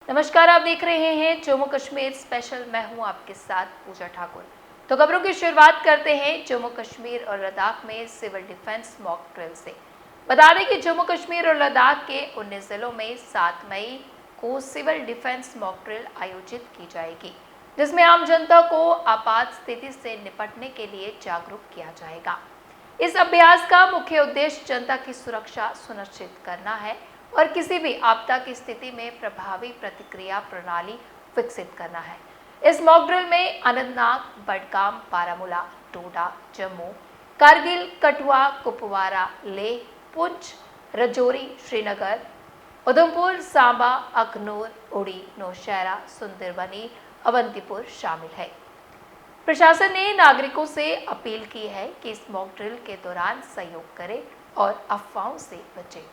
नमस्कार, आप देख रहे हैं जम्मू कश्मीर स्पेशल। मैं हूं आपके साथ पूजा ठाकुर। तो खबरों की शुरुआत करते हैं जम्मू कश्मीर और लद्दाख में सिविल डिफेंस मॉक ड्रिल से। बता दें कि जम्मू कश्मीर और लद्दाख के 19 जिलों में 7 मई को सिविल डिफेंस मॉक ड्रिल आयोजित की जाएगी, जिसमें आम जनता को आपात स्थिति से निपटने के लिए जागरूक किया जाएगा। इस अभ्यास का मुख्य उद्देश्य जनता की सुरक्षा सुनिश्चित करना है और किसी भी आपदा की स्थिति में प्रभावी प्रतिक्रिया प्रणाली विकसित करना है। इस मॉक ड्रिल में अनंतनाग, बडगाम, बारामूला, डोडा, जम्मू, कारगिल, कठुआ, कुपवारा, लेह, पुंछ, राजौरी, श्रीनगर, उधमपुर, सांबा, अखनूर, उड़ी, नौशहरा, सुंदरबनी, अवंतीपुर शामिल है। प्रशासन ने नागरिकों से अपील की है कि इस मॉक ड्रिल के दौरान सहयोग करें और अफवाहों से बचें।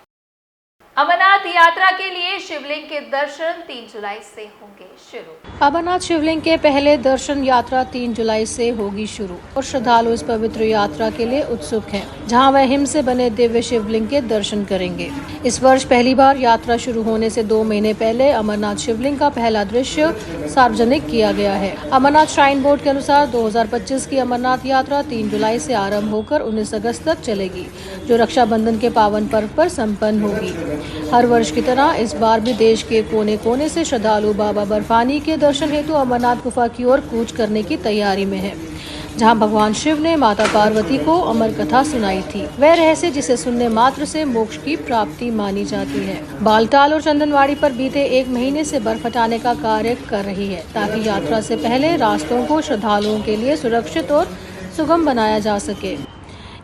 अमरनाथ यात्रा के लिए शिवलिंग के दर्शन 3 जुलाई से होंगे शुरू। अमरनाथ शिवलिंग के पहले दर्शन यात्रा 3 जुलाई से होगी शुरू और श्रद्धालु इस पवित्र यात्रा के लिए उत्सुक हैं, जहां वह हिम से बने दिव्य शिवलिंग के दर्शन करेंगे। इस वर्ष पहली बार यात्रा शुरू होने से 2 महीने पहले अमरनाथ शिवलिंग का पहला दृश्य सार्वजनिक किया गया है। अमरनाथ श्राइन बोर्ड के अनुसार 2025 की अमरनाथ यात्रा 3 जुलाई से आरम्भ होकर 19 अगस्त तक चलेगी, जो रक्षाबंधन के पावन पर्व पर संपन्न होगी। हर वर्ष की तरह इस बार भी देश के कोने कोने से श्रद्धालु बाबा बर्फानी के दर्शन हेतु अमरनाथ गुफा की ओर कूच करने की तैयारी में है, जहां भगवान शिव ने माता पार्वती को अमर कथा सुनाई थी। वह रहस्य जिसे सुनने मात्र से मोक्ष की प्राप्ति मानी जाती है। बालटाल और चंदनवाड़ी पर बीते 1 महीने से बर्फ हटाने का कार्य कर रही है, ताकि यात्रा से पहले रास्तों को श्रद्धालुओं के लिए सुरक्षित और सुगम बनाया जा सके।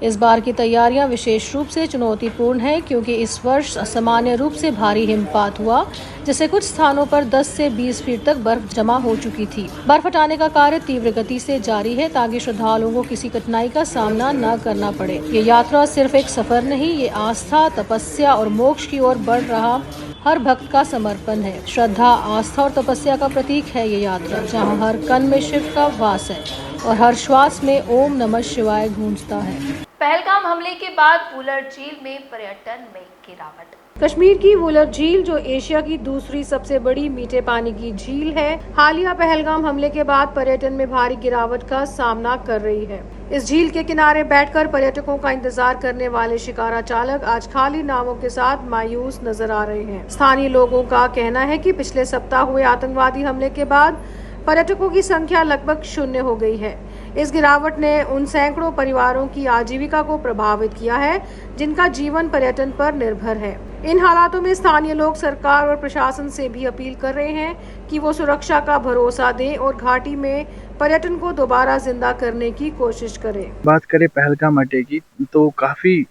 इस बार की तैयारियां विशेष रूप से चुनौतीपूर्ण है, क्योंकि इस वर्ष असामान्य रूप से भारी हिमपात हुआ, जिससे कुछ स्थानों पर 10 से 20 फीट तक बर्फ जमा हो चुकी थी। बर्फ हटाने का कार्य तीव्र गति से जारी है, ताकि श्रद्धालुओं को किसी कठिनाई का सामना न करना पड़े। ये यात्रा सिर्फ एक सफर नहीं, ये आस्था, तपस्या और मोक्ष की ओर बढ़ रहा हर भक्त का समर्पण है। श्रद्धा, आस्था और तपस्या का प्रतीक है ये यात्रा, जहाँ हर कण में शिव का वास है और हर श्वास में ओम नमः शिवाय गूंजता है। पहलगाम हमले के बाद वुलर झील में पर्यटन में गिरावट। कश्मीर की वुलर झील, जो एशिया की दूसरी सबसे बड़ी मीठे पानी की झील है, हालिया पहलगाम हमले के बाद पर्यटन में भारी गिरावट का सामना कर रही है। इस झील के किनारे बैठकर पर्यटकों का इंतजार करने वाले शिकारा चालक आज खाली नावों के साथ मायूस नजर आ रहे हैं। स्थानीय लोगों का कहना है कि पिछले सप्ताह हुए आतंकवादी हमले के बाद पर्यटकों की संख्या लगभग 0 हो गई है। इस गिरावट ने उन सैकड़ों परिवारों की आजीविका को प्रभावित किया है, जिनका जीवन पर्यटन पर निर्भर है। इन हालातों में स्थानीय लोग सरकार और प्रशासन से भी अपील कर रहे हैं कि वो सुरक्षा का भरोसा दें और घाटी में पर्यटन को दोबारा जिंदा करने की कोशिश करें। बात करें पहलगाम अड्डे की, तो काफ़ी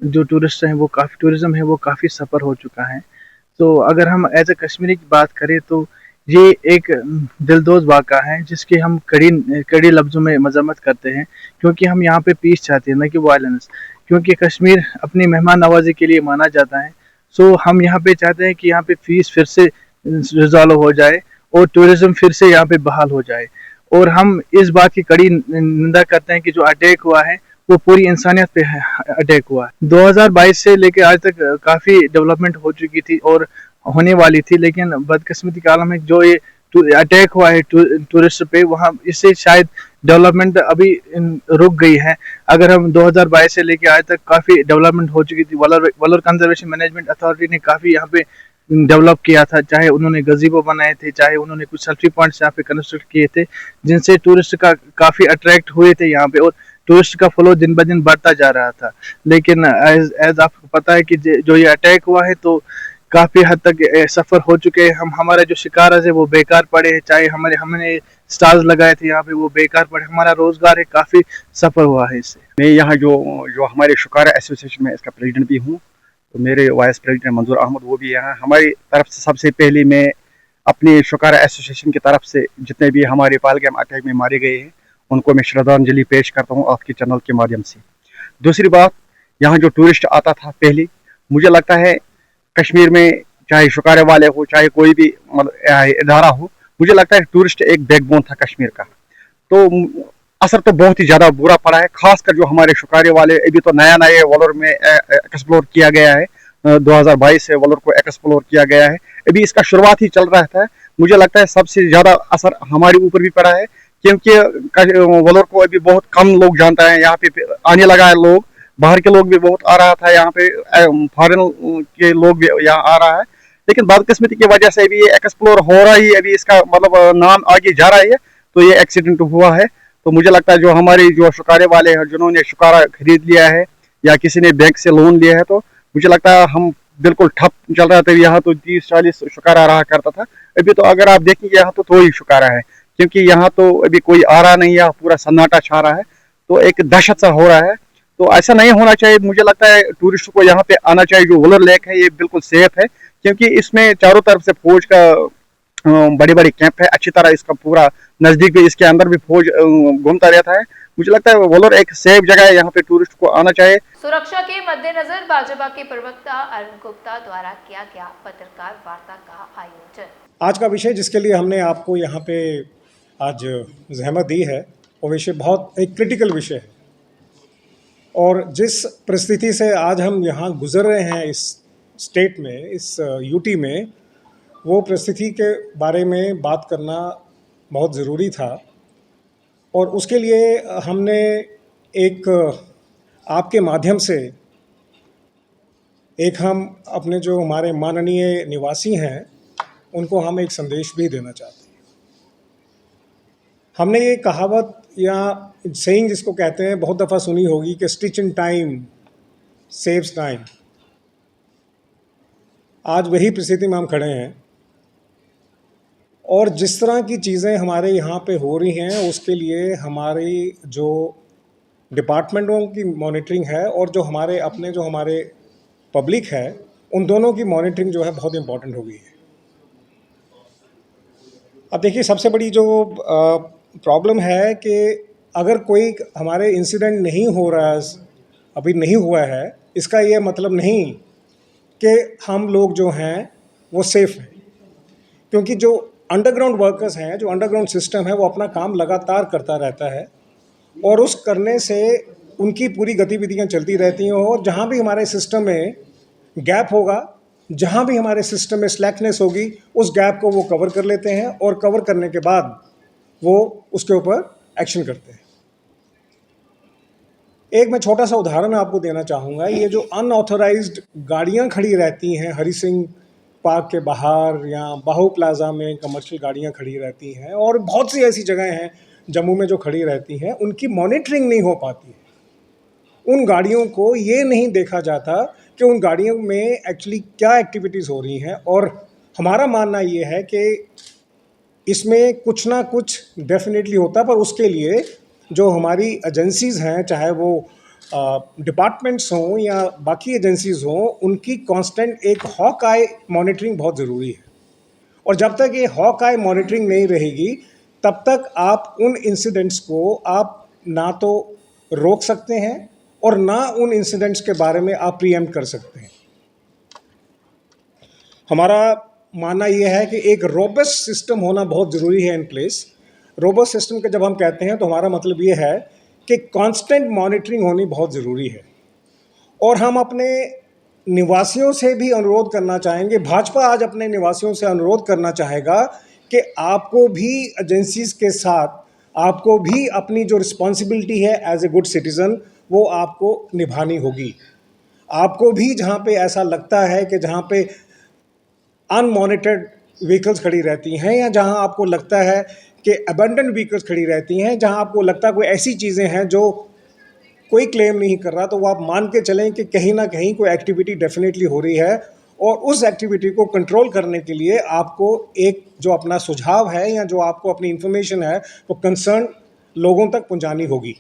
जो टूरिस्ट हैं वो काफ़ी टूरिज्म है वो काफ़ी सफ़र हो चुका है। तो अगर हम एज ए कश्मीरी की बात करें तो ये एक दिलदोज़ वाक़ा है, जिसके हम कड़ी लफ्ज़ों में मज़म्मत करते हैं, क्योंकि हम यहाँ पे पीस चाहते हैं, न कि वायलेंस। क्योंकि कश्मीर अपनी मेहमान नवाजी के लिए माना जाता है। सो हम यहाँ पे चाहते हैं कि यहाँ पे पीस फिर से रिजॉल्व हो जाए और टूरिज़्म फिर से यहाँ पे बहाल हो जाए। और हम इस बात की कड़ी निंदा करते हैं कि जो अटैक हुआ है वो पूरी इंसानियत पे अटैक हुआ है। 2022 से लेकर आज तक काफ़ी डेवलपमेंट हो चुकी थी और होने वाली थी, लेकिन बदकिस्मती का आलम है जो ये अटैक हुआ है टूरिस्ट पे, वहाँ इससे शायद डेवलपमेंट अभी रुक गई है। अगर हम 2022 से लेकर आज तक काफ़ी डेवलपमेंट हो चुकी थी। वलर कंजर्वेशन मैनेजमेंट अथॉरिटी ने काफ़ी यहाँ पे डेवलप किया था, चाहे उन्होंने गजीबो बनाए थे, चाहे उन्होंने कुछ सेल्फी पॉइंट्स यहाँ पे कंस्ट्रक्ट किए थे, जिनसे टूरिस्ट का काफ़ी अट्रैक्ट हुए थे यहाँ पे, और टूरिस्ट का फ्लो दिन ब दिन बढ़ता जा रहा था। लेकिन एज आपको पता है कि जो ये अटैक हुआ है तो काफ़ी हद तक सफ़र हो चुके हैं। हमारा जो शिकारा है वो बेकार पड़े हैं, चाहे हमने स्टार्स लगाए थे यहाँ पे वो बेकार पड़े, हमारा रोज़गार है काफ़ी सफ़र हुआ है इससे। मैं यहाँ जो हमारे शिकारा एसोसिएशन में इसका प्रेसिडेंट भी हूँ, तो मेरे वाइस प्रेसिडेंट मंजूर अहमद वो भी यहाँ। हमारी तरफ से सबसे पहले मैं अपनी शिकारा एसोसिएशन की तरफ से जितने भी हमारे पहलगाम अटैक में मारे गए हैं उनको मैं श्रद्धांजलि पेश करता हूँ आपके चैनल के माध्यम से। दूसरी बात, यहाँ जो टूरिस्ट आता था पहले, मुझे लगता है कश्मीर में चाहे शिकारे वाले हो चाहे कोई भी इदारा हो, मुझे लगता है टूरिस्ट एक बैकबोन था कश्मीर का। तो असर तो बहुत ही ज़्यादा बुरा पड़ा है, खासकर जो हमारे शिकारे वाले, अभी तो नया वॉलर में एक्सप्लोर किया गया है, 2022 से वॉलर को एक्सप्लोर किया गया है। अभी इसका शुरुआत ही चल रहा था। मुझे लगता है सबसे ज़्यादा असर हमारे ऊपर भी पड़ा है, क्योंकि वॉलर को अभी बहुत कम लोग जानता है। यहाँ पे आने लगा है लोग, बाहर के लोग भी बहुत आ रहा था यहाँ पे, फॉरेन के लोग भी यहाँ आ रहा है। लेकिन बदकिस्मती की वजह से अभी ये एक्सप्लोर हो रहा ही, अभी इसका मतलब नाम आगे जा रहा है, तो ये एक्सीडेंट हुआ है। तो मुझे लगता है जो हमारे जो शिकारे वाले हैं, जिन्होंने शिकारा खरीद लिया है या किसी ने बैंक से लोन लिया है, तो मुझे लगता है हम बिल्कुल ठप चल रहा था। यहाँ तो 30-40 शिकारा रहा करता था। अभी तो अगर आप देखेंगे यहाँ तो ही शिकारा है, क्योंकि यहाँ तो अभी कोई आ रहा नहीं है, पूरा सन्नाटा छा रहा है। तो एक दहशत सा हो रहा है। तो ऐसा नहीं होना चाहिए। मुझे लगता है टूरिस्ट को यहाँ पे आना चाहिए। जो वुलर लेक है ये बिल्कुल सेफ है, क्योंकि इसमें चारों तरफ से फौज का बड़े बड़े कैंप है। अच्छी तरह इसका पूरा नजदीक भी, इसके अंदर भी फौज घूमता रहता है। मुझे लगता है वोलर एक सेफ जगह है, यहाँ पे टूरिस्ट को आना चाहिए। सुरक्षा के मद्देनजर भाजपा के प्रवक्ता अरुण गुप्ता द्वारा किया गया पत्रकार वार्ता का आयोजन। आज का विषय जिसके लिए हमने आपको यहाँ पे आज जहमत दी है, वो विषय बहुत एक क्रिटिकल विषय है। और जिस परिस्थिति से आज हम यहाँ गुजर रहे हैं इस स्टेट में, इस यूटी में, वो परिस्थिति के बारे में बात करना बहुत ज़रूरी था। और उसके लिए हमने एक आपके माध्यम से हम अपने जो हमारे माननीय निवासी हैं उनको हम एक संदेश भी देना चाहते हैं। हमने ये कहावत या सेइंग जिसको कहते हैं बहुत दफ़ा सुनी होगी कि stitch in time saves time. आज वही परिस्थिति में हम खड़े हैं और जिस तरह की चीज़ें हमारे यहाँ पे हो रही हैं उसके लिए हमारी जो डिपार्टमेंटों की मॉनिटरिंग है और जो हमारे अपने जो हमारे पब्लिक है, उन दोनों की मॉनिटरिंग जो है बहुत इम्पॉर्टेंट हो गई है। अब देखिए, सबसे बड़ी जो प्रॉब्लम है कि अगर कोई हमारे इंसिडेंट नहीं हो रहा है, अभी नहीं हुआ है, इसका ये मतलब नहीं कि हम लोग जो हैं वो सेफ़ हैं। क्योंकि जो अंडरग्राउंड वर्कर्स हैं, जो अंडरग्राउंड सिस्टम है, वो अपना काम लगातार करता रहता है और उस करने से उनकी पूरी गतिविधियां चलती रहती हैं। और जहां भी हमारे सिस्टम में गैप होगा, जहां भी हमारे सिस्टम में स्लैकनेस होगी, उस गैप को वो कवर कर लेते हैं और कवर करने के बाद वो उसके ऊपर एक्शन करते हैं। एक मैं छोटा सा उदाहरण आपको देना चाहूँगा। ये जो अनऑथोराइज्ड गाड़ियाँ खड़ी रहती हैं हरी सिंह पार्क के बाहर या बाहू प्लाजा में, कमर्शियल गाड़ियाँ खड़ी रहती हैं और बहुत सी ऐसी जगह हैं जम्मू में जो खड़ी रहती हैं, उनकी मॉनिटरिंग नहीं हो पाती है। उन गाड़ियों को ये नहीं देखा जाता कि उन गाड़ियों में एक्चुअली क्या एक्टिविटीज़ हो रही हैं। और हमारा मानना ये है कि इसमें कुछ ना कुछ डेफिनेटली होता, पर उसके लिए जो हमारी एजेंसीज़ हैं, चाहे वो डिपार्टमेंट्स हों या बाकी एजेंसीज़ हों, उनकी कांस्टेंट एक हॉक आई मॉनिटरिंग बहुत ज़रूरी है। और जब तक ये हॉक आई मॉनिटरिंग नहीं रहेगी, तब तक आप उन इंसिडेंट्स को आप ना तो रोक सकते हैं और ना उन इंसिडेंट्स के बारे में आप प्रीएम्प्ट कर सकते हैं। हमारा मानना यह है कि एक रोबस्ट सिस्टम होना बहुत ज़रूरी है इन प्लेस। रोबस्ट सिस्टम का जब हम कहते हैं तो हमारा मतलब ये है कि कांस्टेंट मॉनिटरिंग होनी बहुत ज़रूरी है। और हम अपने निवासियों से भी अनुरोध करना चाहेंगे, भाजपा आज अपने निवासियों से अनुरोध करना चाहेगा कि आपको भी एजेंसीज़ के साथ, आपको भी अपनी जो रिस्पॉन्सिबिलिटी है एज ए गुड सिटीज़न, वो आपको निभानी होगी। आपको भी जहाँ पे ऐसा लगता है कि जहाँ पे अनमॉनिटर्ड व्हीकल्स खड़ी रहती हैं या जहाँ आपको लगता है कि अबेंडन व्हीकल्स खड़ी रहती हैं, जहाँ आपको लगता है कोई ऐसी चीज़ें हैं जो कोई क्लेम नहीं कर रहा, तो वो आप मान के चलें कि कहीं ना कहीं कोई एक्टिविटी डेफिनेटली हो रही है। और उस एक्टिविटी को कंट्रोल करने के लिए आपको एक जो अपना सुझाव है या जो आपको अपनी इन्फॉर्मेशन है वो कंसर्न लोगों तक पहुंचानी होगी।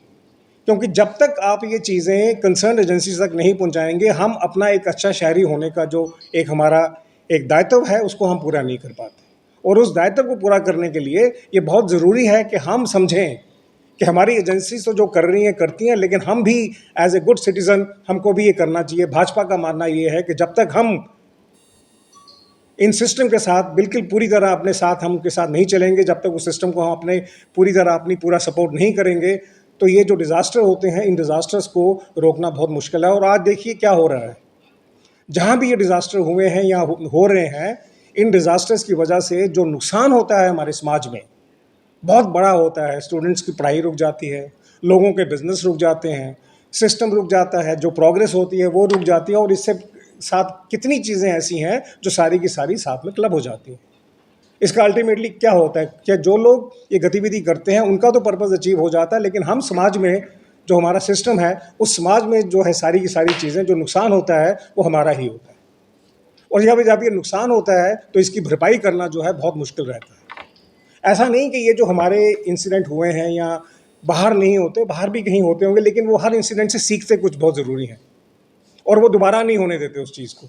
क्योंकि जब तक आप ये चीज़ें कंसर्न एजेंसीज तक नहीं पहुंचाएंगे, हम अपना एक अच्छा शहरी होने का जो एक हमारा एक दायित्व है उसको हम पूरा नहीं कर पाते। और उस दायित्व को पूरा करने के लिए ये बहुत ज़रूरी है कि हम समझें कि हमारी एजेंसीज तो जो कर रही हैं करती हैं, लेकिन हम भी एज ए गुड सिटीज़न हमको भी ये करना चाहिए। भाजपा का मानना ये है कि जब तक हम इन सिस्टम के साथ बिल्कुल पूरी तरह अपने साथ हम उनके साथ नहीं चलेंगे, जब तक उस सिस्टम को हम अपने पूरी तरह अपनी पूरा सपोर्ट नहीं करेंगे, तो ये जो डिज़ास्टर होते हैं, इन डिज़ास्टर्स को रोकना बहुत मुश्किल है। और आज देखिए क्या हो रहा है। जहाँ भी ये डिज़ास्टर हुए हैं या हो रहे हैं, इन डिज़ास्टर्स की वजह से जो नुकसान होता है हमारे समाज में बहुत बड़ा होता है। स्टूडेंट्स की पढ़ाई रुक जाती है, लोगों के बिजनेस रुक जाते हैं, सिस्टम रुक जाता है, जो प्रोग्रेस होती है वो रुक जाती है, और इससे साथ कितनी चीज़ें ऐसी हैं जो सारी की सारी साथ में क्लब हो जाती हैं। इसका अल्टीमेटली क्या होता है, क्या जो लोग ये गतिविधि करते हैं उनका तो पर्पज़ अचीव हो जाता है, लेकिन हम समाज में जो हमारा सिस्टम है, उस समाज में जो है सारी की सारी चीज़ें, जो नुकसान होता है वो हमारा ही होता है। और जब ये नुकसान होता है तो इसकी भरपाई करना जो है बहुत मुश्किल रहता है। ऐसा नहीं कि ये जो हमारे इंसिडेंट हुए हैं या बाहर नहीं होते, बाहर भी कहीं होते होंगे, लेकिन वो हर इंसिडेंट से सीखते कुछ बहुत ज़रूरी है और वो दोबारा नहीं होने देते उस चीज़ को।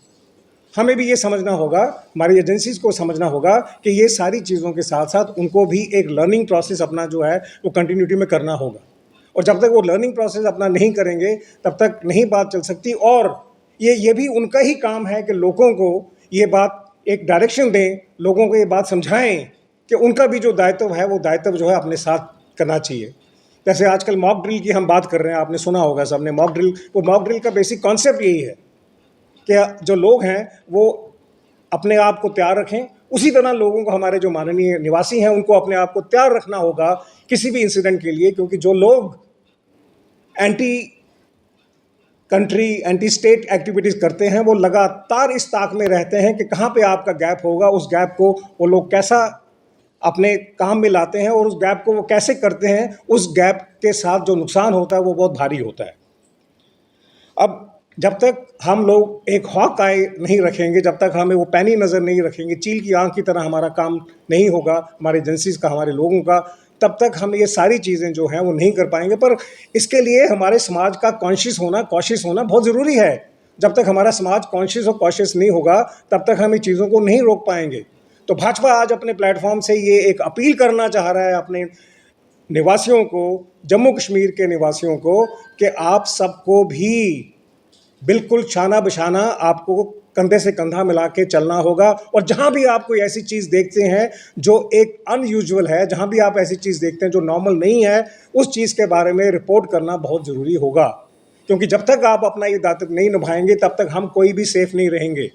हमें भी ये समझना होगा, हमारी एजेंसीज़ को समझना होगा कि ये सारी चीज़ों के साथ साथ उनको भी एक लर्निंग प्रोसेस अपना जो है वो कंटिन्यूटी में करना होगा, और जब तक वो लर्निंग प्रोसेस अपना नहीं करेंगे तब तक नहीं बात चल सकती। और ये भी उनका ही काम है कि लोगों को ये बात एक डायरेक्शन दें, लोगों को ये बात समझाएं कि उनका भी जो दायित्व है वो दायित्व जो है अपने साथ करना चाहिए। जैसे आजकल मॉक ड्रिल की हम बात कर रहे हैं, आपने सुना होगा सबने मॉक ड्रिल। वो मॉक ड्रिल का बेसिक कॉन्सेप्ट यही है कि जो लोग हैं वो अपने आप को तैयार रखें, उसी तरह लोगों को, हमारे जो माननीय निवासी हैं उनको अपने आप को तैयार रखना होगा किसी भी इंसिडेंट के लिए, क्योंकि जो लोग anti country, anti state activities करते हैं वो लगातार इस ताक में रहते हैं कि कहाँ पे आपका गैप होगा, उस गैप को वो लोग कैसा अपने काम में लाते हैं और उस गैप को वो कैसे करते हैं। उस गैप के साथ जो नुकसान होता है वो बहुत भारी होता है। अब जब तक हम लोग एक हॉक आई नहीं रखेंगे, जब तक हमें वो पैनी नज़र नहीं रखेंगे, चील की आंख की तरह हमारा काम नहीं होगा, हमारे एजेंसीज़ का, हमारे लोगों का, तब तक हम ये सारी चीज़ें जो हैं वो नहीं कर पाएंगे। पर इसके लिए हमारे समाज का कॉन्शियस होना, कॉशियस होना बहुत ज़रूरी है। जब तक हमारा समाज कॉन्शियस और कॉशियस नहीं होगा तब तक हम इन चीज़ों को नहीं रोक पाएंगे। तो भाजपा आज अपने प्लेटफॉर्म से ये एक अपील करना चाह रहा है अपने निवासियों को, जम्मू कश्मीर के निवासियों को, कि आप सबको भी बिल्कुल शाना बशाना आपको कंधे से कंधा मिला के चलना होगा। और जहाँ भी आप कोई ऐसी चीज़ देखते हैं जो एक अनयूजुअल है, जहाँ भी आप ऐसी चीज़ देखते हैं जो नॉर्मल नहीं है, उस चीज़ के बारे में रिपोर्ट करना बहुत ज़रूरी होगा, क्योंकि जब तक आप अपना ये दायित्व नहीं निभाएंगे तब तक हम कोई भी सेफ़ नहीं रहेंगे,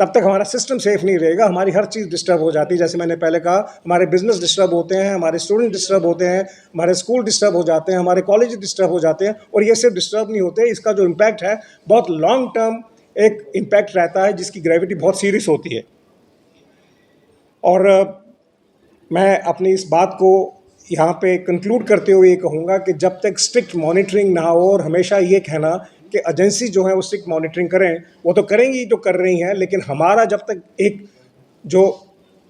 तब तक हमारा सिस्टम सेफ़ नहीं रहेगा। हमारी हर चीज़ डिस्टर्ब हो जाती है। जैसे मैंने पहले कहा, हमारे बिजनेस डिस्टर्ब होते हैं, हमारे स्टूडेंट डिस्टर्ब होते हैं, हमारे स्कूल डिस्टर्ब हो जाते हैं, हमारे कॉलेज डिस्टर्ब हो जाते हैं। और ये सिर्फ डिस्टर्ब नहीं होते, इसका जो इम्पैक्ट है बहुत लॉन्ग टर्म एक इम्पैक्ट रहता है, जिसकी ग्रेविटी बहुत सीरियस होती है। और मैं अपनी इस बात को यहाँ पे कंक्लूड करते हुए ये कहूँगा कि जब तक स्ट्रिक्ट मॉनिटरिंग ना हो, और हमेशा ये कहना कि एजेंसी जो है वो स्ट्रिक्ट मॉनिटरिंग करें, वो तो करेंगी जो कर रही हैं, लेकिन हमारा जब तक एक जो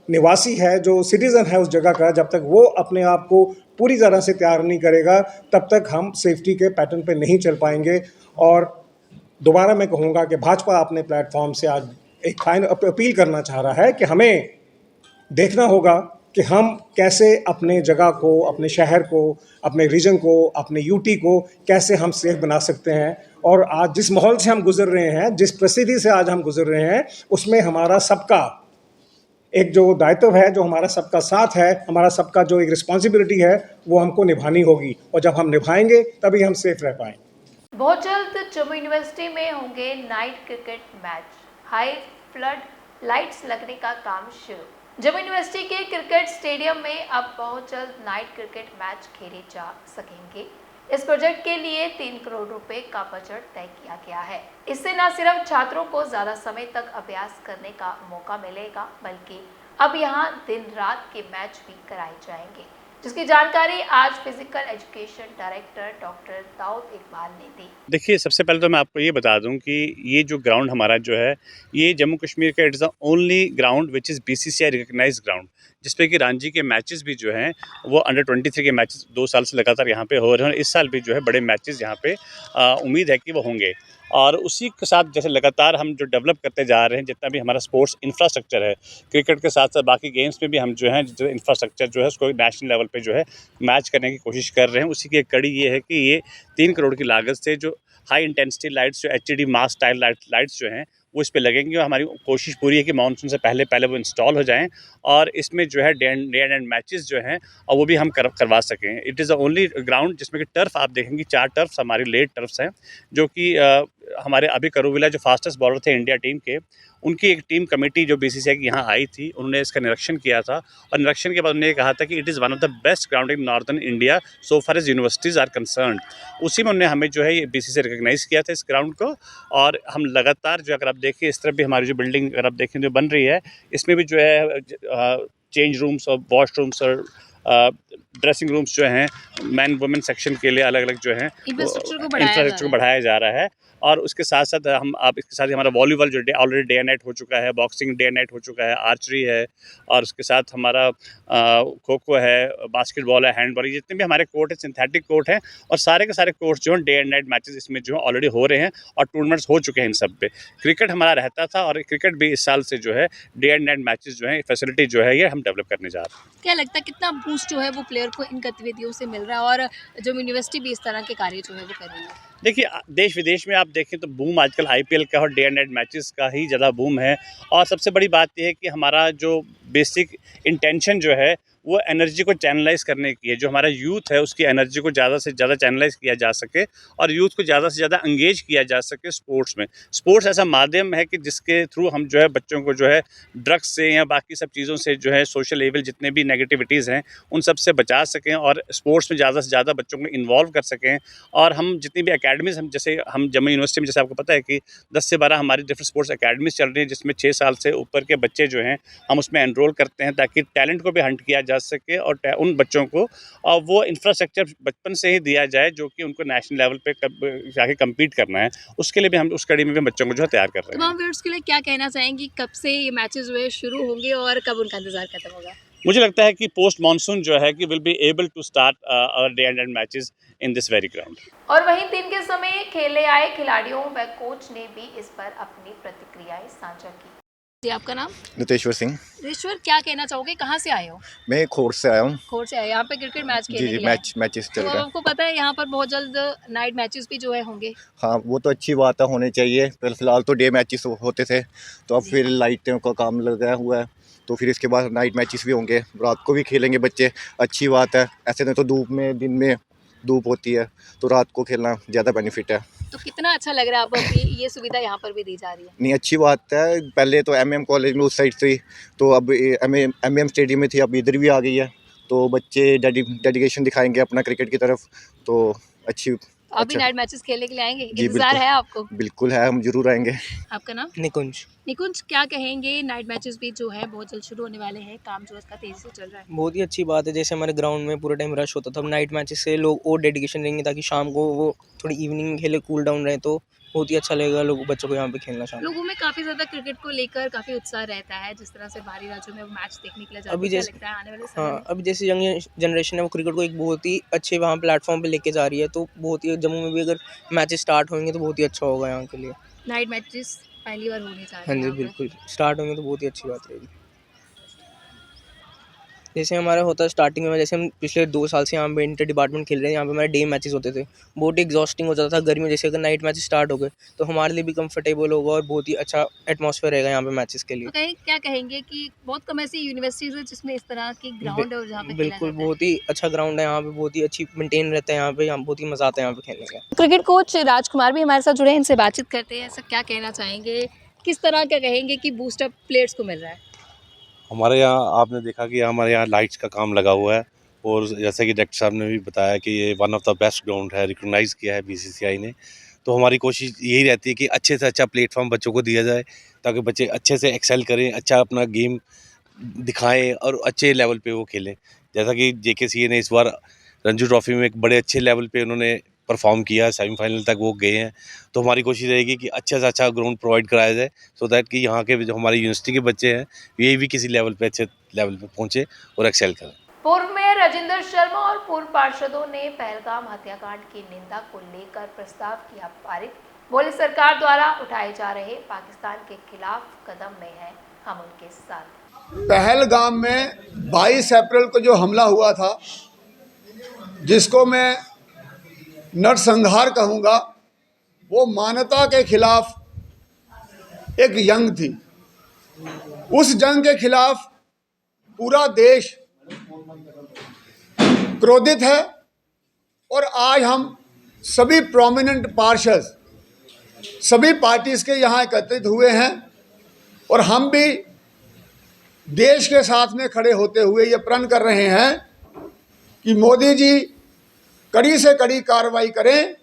निवासी है, जो सिटीज़न है उस जगह का, जब तक वो अपने आप को पूरी तरह से तैयार नहीं करेगा तब तक हम सेफ्टी के पैटर्न पे नहीं चल पाएंगे। और दोबारा मैं कहूँगा कि भाजपा अपने प्लेटफॉर्म से आज एक फाइनल अपील करना चाह रहा है कि हमें देखना होगा कि हम कैसे अपने जगह को, अपने शहर को, अपने रीजन को, अपने यूटी को कैसे हम सेफ बना सकते हैं। और आज जिस माहौल से हम गुजर रहे हैं, जिस परिस्थिति से आज हम गुजर रहे हैं, उसमें हमारा सबका एक जो दायित्व है, जो हमारा सबका साथ है, हमारा सबका जो एक रिस्पॉन्सिबिलिटी है, वो हमको निभानी होगी। और जब हम निभाएंगे तभी हम सेफ रह पाएंगे। बहुत जल्द जम्मू यूनिवर्सिटी में होंगे night cricket match. High flood lights लगने का काम शुरू। जम्मू यूनिवर्सिटी के क्रिकेट स्टेडियम में अब बहुत जल्द नाइट क्रिकेट मैच खेले जा सकेंगे। इस प्रोजेक्ट के लिए 3 करोड़ रुपए का बजट तय किया गया है। इससे न सिर्फ छात्रों को ज़्यादा समय तक अभ्यास करने का मौका मिलेगा, बल्कि अब यहाँ दिन रात के मैच भी कराए जाएंगे, जिसकी जानकारी आज physical education director doctor Daud Iqbal ने दी। देखिए, सबसे पहले तो मैं आपको ये बता दूं कि ये जो ग्राउंड हमारा जो है, ये जम्मू कश्मीर का it's the only ground which is BCCI recognised ground, जिसपे कि रणजी के मैचेस भी जो हैं वो अंडर 23 के मैचेस 2 साल से लगातार यहाँ पे हो रहे हैं। और इस साल भी जो है बड़े मैचेस यहाँ पे उम्मीद है कि वो होंगे। और उसी के साथ जैसे लगातार हम जो डेवलप करते जा रहे हैं, जितना भी हमारा स्पोर्ट्स इंफ्रास्ट्रक्चर है, क्रिकेट के साथ साथ बाकी गेम्स में भी हम जो है इंफ्रास्ट्रक्चर जो है उसको नेशनल लेवल पे जो है मैच करने की कोशिश कर रहे हैं। उसी की एक कड़ी ये है कि ये 3 करोड़ की लागत से जो हाई इंटेंसिटी लाइट्स, जो HD मास स्टाइल लाइट्स जो हैं वो इस पे लगेंगे। और हमारी कोशिश पूरी है कि मानसून से पहले वो इंस्टॉल हो जाएं और इसमें जो है डे एंड मैचेस जो हैं और वो भी हम करवा सकें। It is the only ground जिसमें कि टर्फ आप देखेंगे 4 टर्फ्स हमारी लेड टर्फ्स हैं, जो कि हमारे अभी करूविला जो फास्टेस्ट बॉलर थे इंडिया टीम के, उनकी एक टीम कमेटी जो बीसीसीआई की यहाँ आई थी, उन्होंने इसका निरीक्षण किया था और निरीक्षण के बाद उन्होंने कहा था कि it is one of the best ground in northern India so far as universities are concerned. उसी में उन्होंने हमें जो है ये बीसीसीआई रिकग्नाइज़ किया था इस ग्राउंड को, और हम लगातार जो अगर आप देखिए इस तरफ भी हमारी जो बिल्डिंग अगर आप देखें जो बन रही है, इसमें भी जो है चेंज रूम्स और वॉशरूम्स और ड्रेसिंग रूम्स जो हैं मैन वुमेन सेक्शन के लिए अलग अलग जो हैं इंफ्रास्ट्रक्चर को बढ़ाया जा रहा है। और उसके साथ साथ हम आप इसके साथ ही हमारा वॉलीबॉल जो ऑलरेडी डे एंड नाइट हो चुका है, बॉक्सिंग डे एंड नाइट हो चुका है, आर्चरी है, और उसके साथ हमारा खो खो है, बास्केटबॉल है, हैंडबॉल, ये जितने भी हमारे कोर्ट हैं सिंथेटिक कोर्ट हैं, और सारे के सारे कोर्ट्स जो हैं डे एंड नाइट मैचेस इसमें जो है ऑलरेडी हो रहे हैं और टूर्नामेंट्स हो चुके हैं इन सब पे। क्रिकेट हमारा रहता था और क्रिकेट भी इस साल से जो है डे एंड नाइट मैचेस जो है फैसिलिटी जो है ये हम डेवलप करने जा रहे हैं। क्या लगता है कितना बूस्ट जो है वो प्लेयर को इन गतिविधियों से मिल रहा है, और जो यूनिवर्सिटी भी इस तरह के कार्य जो है वो कर रही है? देखिए देश विदेश में आप देखें तो बूम आजकल आईपीएल का और डे एंड नाइट मैचेस का ही ज़्यादा बूम है। और सबसे बड़ी बात यह है कि हमारा जो बेसिक इंटेंशन जो है वो एनर्जी को चैनलाइज करने की है। जो हमारा यूथ है उसकी एनर्जी को ज़्यादा से ज़्यादा चैनलाइज किया जा सके और यूथ को ज़्यादा से ज़्यादा एंगेज किया जा सके स्पोर्ट्स में। स्पोर्ट्स ऐसा माध्यम है कि जिसके थ्रू हम जो है बच्चों को जो है ड्रग्स से या बाकी सब चीज़ों से जो है सोशल लेवल जितने भी नेगेटिविटीज़ हैं उन सब से बचा सकें और स्पोर्ट्स में ज़्यादा से ज़्यादा बच्चों को इन्वॉल्व कर सकें। और हम जितनी भी अकेडमीज़ हम जैसे हम जम्मू यूनिवर्सिटी में जैसे आपको पता है कि 10 से 12 हमारी डिफरेंट स्पोर्ट्स अकेडमीज़ चल रही हैं, जिसमें 6 साल से ऊपर के बच्चे जो हैं हम उसमें एनरोल करते हैं ताकि टैलेंट को भी हंट किया जा सके और उन बच्चों को और वो इंफ्रास्ट्रक्चर बचपन से ही दिया जाए जो कि उनको नेशनल लेवल पे जाके कम्पीट करना है। उसके लिए भी हम उस कड़ी में भी बच्चों को जो है तैयार कर रहे हैं। तमाम व्यूअर्स के लिए क्या कहना चाहेंगी, कब से ये मैचेस जो है शुरू होंगे और कब उनका इंतजार खत्म होगा? मुझे लगता है कि पोस्ट मानसून जो है कि will be able to start our day and night matches in this very ground. और वहीं दिन के समय खेलने आए खिलाड़ियों व कोच ने भी इस पर अपनी प्रतिक्रियाएं साझा की। जी, आपका नाम? नितेश्वर सिंह। ईश्वर, क्या कहना चाहोगे, कहाँ से आए हो? मैं खोर से आया हूँ। खोर से आए, यहाँ पे क्रिकेट मैच खेलने जी के लिए आए? मैचेस चल तो रहे हैं। आपको पता है यहाँ पर बहुत जल्द नाइट मैचेस भी जो है होंगे? हाँ, वो तो अच्छी बात है, होने चाहिए। फिलहाल तो डे मैचेस होते थे, तो अब फिर लाइटों का काम लगा हुआ है, तो फिर इसके बाद नाइट मैचेस भी होंगे, रात को भी खेलेंगे बच्चे। अच्छी बात है, ऐसे नहीं तो धूप में दिन में धूप होती है तो रात को खेलना ज़्यादा बेनिफिट है। तो कितना अच्छा लग रहा है आपको कि ये सुविधा यहाँ पर भी दी जा रही है? नहीं, अच्छी बात है। पहले तो एमएम कॉलेज में उस साइड थी, तो अब एमएम स्टेडियम में थी, अब इधर भी आ गई है, तो बच्चे डेडिकेशन दिखाएंगे अपना क्रिकेट की तरफ, तो अच्छी। आप भी नाइट मैचेस खेलने के लिए आएंगे? जी, इंतजार है आपको? बिल्कुल है, हम जरूर आएंगे। आपका नाम? निकुंज। निकुंज, क्या कहेंगे, नाइट मैचेस भी जो है बहुत जल्द शुरू होने वाले हैं, काम जो है इसका तेजी से चल रहा है? बहुत ही अच्छी बात है। जैसे हमारे ग्राउंड में पूरा टाइम रश होता था, अब नाइट मैचेस से लोग और डेडिकेशन देंगे ताकि शाम को वो थोड़ी इवनिंग में खेले, कूल डाउन रहे, तो बहुत ही अच्छा लगेगा लोगों बच्चों को यहाँ पे खेलना। शाम लोगों में काफी ज्यादा क्रिकेट को लेकर काफी उत्साह रहता है, जिस तरह से बाहरी राज्यों में वो मैच देखने के लिए जाते हैं। अभी क्या जैसे लगता है आने वाले समय हाँ, में? अभी जैसे यंग जनरेशन है वो क्रिकेट को एक बहुत ही अच्छे वहाँ प्लेटफॉर्म पे लेके जा रही है, तो बहुत ही जम्मू में भी अगर मैचेस स्टार्ट होंगे तो बहुत ही अच्छा होगा यहाँ के लिए। नाइट मैचेस पहली बार होने जा रहे हाँ हैं जी, यहाँ पर। बिल्कुल स्टार्ट होंगे तो बहुत ही अच्छी बात रहेगी। जैसे हमारा होता है स्टार्टिंग में, जैसे हम पिछले 2 साल से यहाँ पे इंटर डिपार्टमेंट खेल रहे हैं, यहाँ पे हमारे डे मैचेस होते थे, बहुत ही एग्जॉस्टिंग हो जाता था गर्मी में। जैसे अगर नाइट मैचेस स्टार्ट हो गए तो हमारे लिए भी कंफर्टेबल होगा और बहुत ही अच्छा एटमॉस्फेयर रहेगा यहाँ पे मैचेस के लिए। तो कहीं क्या कहेंगे कि बहुत कम ऐसी यूनिवर्सिटीज है जिसमें इस तरह की ग्राउंड है जहाँ पे खेला बिल्कुल, जाता है। बहुत ही अच्छा ग्राउंड है यहाँ पे, बहुत ही अच्छी मेंटेन रहता है यहाँ बहुत ही मज़ा आता है यहाँ पे खेलने का। क्रिकेट कोच राजकुमार भी हमारे साथ जुड़े हैं, इनसे बातचीत करते हैं। सर, क्या कहना चाहेंगे, किस तरह क्या कहेंगे कि बूस्टअप प्लेयर्स को मिल रहा है? हमारे यहाँ आपने देखा कि हमारे यहाँ लाइट्स का काम लगा हुआ है और जैसे कि डायरेक्टर साहब ने भी बताया कि ये one of the best ground है, रिकॉग्नाइज़ किया है बीसीसीआई ने। तो हमारी कोशिश यही रहती है कि अच्छे से अच्छा प्लेटफॉर्म बच्चों को दिया जाए ताकि बच्चे अच्छे से एक्सेल करें, अच्छा अपना गेम दिखाएं और अच्छे लेवल पे वो खेलें। जैसा कि जेकेसीए ने इस बार रणजी ट्रॉफी में एक बड़े अच्छे लेवल पे उन्होंने परफॉर्म किया, सेमीफाइनल तक वो गए हैं। तो हमारी कोशिश रहेगी कि अच्छे से अच्छा ग्राउंड प्रोवाइड कराया जाए सो दैट कि यहाँ के जो हमारी यूनिवर्सिटी के बच्चे हैं ये भी किसी लेवल पे अच्छे लेवल पे पहुँचे और एक्सेल करें। पूर्व मेयर राजेंद्र शर्मा और पूर्व पार्षदों ने पहलगाम हत्याकांड की निंदा को लेकर प्रस्ताव किया पारित। बोले सरकार द्वारा उठाए जा रहे पाकिस्तान के खिलाफ कदम में है हम उनके साथ। पहलगाम में 22 अप्रैल को जो हमला हुआ था, जिसको मैं नरसंहार कहूँगा, वो मानवता के खिलाफ एक जंग थी। उस जंग के खिलाफ पूरा देश क्रोधित है और आज हम सभी प्रोमिनेंट पार्षद सभी पार्टीज के यहाँ एकत्रित हुए हैं और हम भी देश के साथ में खड़े होते हुए ये प्रण कर रहे हैं कि मोदी जी कड़ी से कड़ी कार्रवाई करें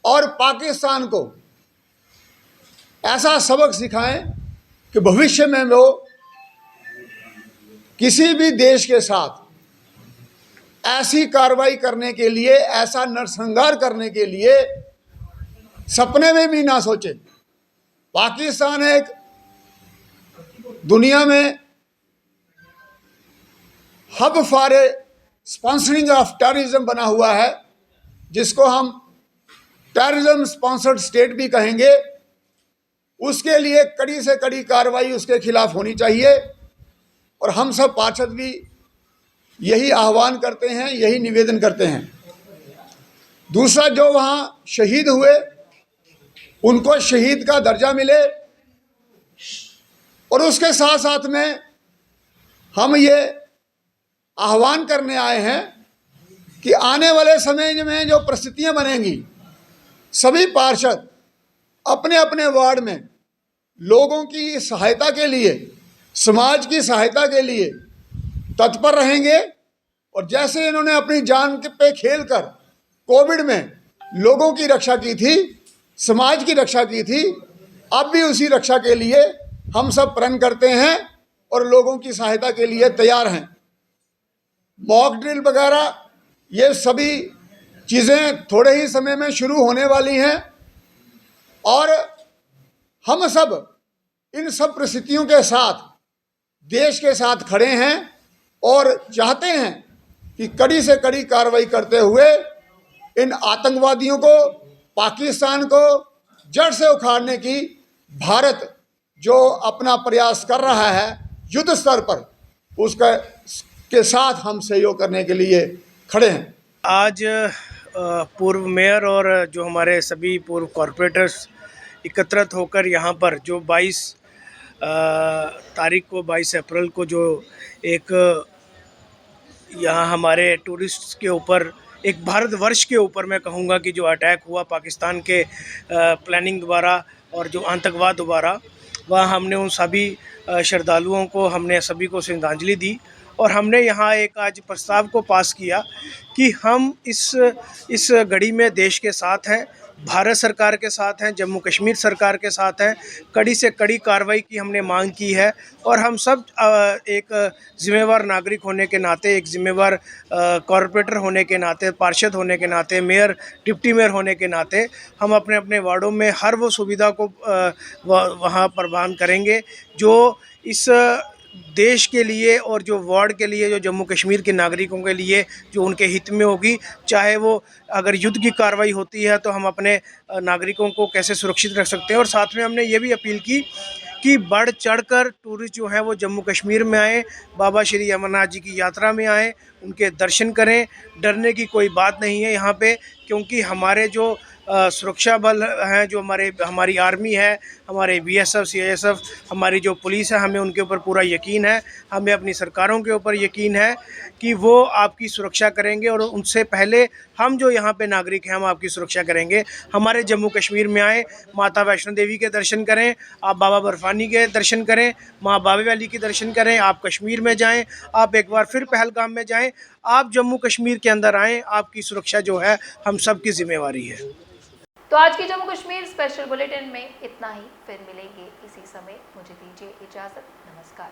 और पाकिस्तान को ऐसा सबक सिखाएं कि भविष्य में वो किसी भी देश के साथ ऐसी कार्रवाई करने के लिए, ऐसा नरसंहार करने के लिए सपने में भी ना सोचे। पाकिस्तान एक दुनिया में hub for sponsoring of terrorism बना हुआ है, जिसको हम टेररिज्म स्पॉन्सर्ड स्टेट भी कहेंगे। उसके लिए कड़ी से कड़ी कार्रवाई उसके खिलाफ होनी चाहिए और हम सब पार्षद भी यही आह्वान करते हैं, यही निवेदन करते हैं। दूसरा, जो वहाँ शहीद हुए उनको शहीद का दर्जा मिले और उसके साथ साथ में हम ये आह्वान करने आए हैं कि आने वाले समय में जो परिस्थितियां बनेंगी, सभी पार्षद अपने अपने वार्ड में लोगों की सहायता के लिए, समाज की सहायता के लिए तत्पर रहेंगे। और जैसे इन्होंने अपनी जान पे खेल कर कोविड में लोगों की रक्षा की थी, समाज की रक्षा की थी, अब भी उसी रक्षा के लिए हम सब प्रण करते हैं और लोगों की सहायता के लिए तैयार हैं। मॉक ड्रिल वगैरह ये सभी चीज़ें थोड़े ही समय में शुरू होने वाली हैं और हम सब इन सब परिस्थितियों के साथ देश के साथ खड़े हैं और चाहते हैं कि कड़ी से कड़ी कार्रवाई करते हुए इन आतंकवादियों को, पाकिस्तान को जड़ से उखाड़ने की भारत जो अपना प्रयास कर रहा है युद्ध स्तर पर, उसका के साथ हम सहयोग करने के लिए खड़े हैं। आज पूर्व मेयर और जो हमारे सभी पूर्व कॉरपोरेटर्स एकत्रित होकर यहाँ पर जो 22 तारीख को, 22 अप्रैल को जो एक यहाँ हमारे टूरिस्ट के ऊपर, एक भारतवर्ष के ऊपर मैं कहूँगा कि जो अटैक हुआ पाकिस्तान के प्लानिंग द्वारा और जो आतंकवाद द्वारा, वह हमने उन सभी श्रद्धालुओं को, हमने सभी को श्रद्धांजलि दी और हमने यहाँ एक आज प्रस्ताव को पास किया कि हम इस घड़ी में देश के साथ हैं, भारत सरकार के साथ हैं, जम्मू कश्मीर सरकार के साथ हैं। कड़ी से कड़ी कार्रवाई की हमने मांग की है और हम सब एक जिम्मेवार नागरिक होने के नाते, एक जिम्मेवार कॉरपोरेटर होने के नाते, पार्षद होने के नाते, मेयर, डिप्टी मेयर होने के नाते हम अपने अपने वार्डों में हर वो सुविधा को वहाँ प्रदान करेंगे जो इस देश के लिए और जो वार्ड के लिए, जो जम्मू कश्मीर के नागरिकों के लिए जो उनके हित में होगी। चाहे वो अगर युद्ध की कार्रवाई होती है तो हम अपने नागरिकों को कैसे सुरक्षित रख सकते हैं। और साथ में हमने ये भी अपील की कि बढ़ चढ़कर टूरिस्ट जो हैं वो जम्मू कश्मीर में आएँ, बाबा श्री अमरनाथ जी की यात्रा में आएँ, उनके दर्शन करें। डरने की कोई बात नहीं है यहाँ पे, क्योंकि हमारे जो सुरक्षा बल हैं, जो हमारी आर्मी है, हमारे बीएसएफ, सीआईएसएफ, हमारी जो पुलिस है, हमें उनके ऊपर पूरा यकीन है। हमें अपनी सरकारों के ऊपर यकीन है कि वो आपकी सुरक्षा करेंगे और उनसे पहले हम जो यहाँ पे नागरिक हैं हम आपकी सुरक्षा करेंगे। हमारे जम्मू कश्मीर में आए, माता वैष्णो देवी के दर्शन करें, आप बाबा बर्फानी के दर्शन करें, माँ बाबे वैली के दर्शन करें, आप कश्मीर में जाएँ, आप एक बार फिर पहलगाम में जाएँ, आप जम्मू कश्मीर के अंदर आएँ। आपकी सुरक्षा जो है हम सब की जिम्मेवारी है। तो आज की जम्मू कश्मीर स्पेशल बुलेटिन में इतना ही। फिर मिलेंगे इसी समय। मुझे दीजिए इजाजत। नमस्कार।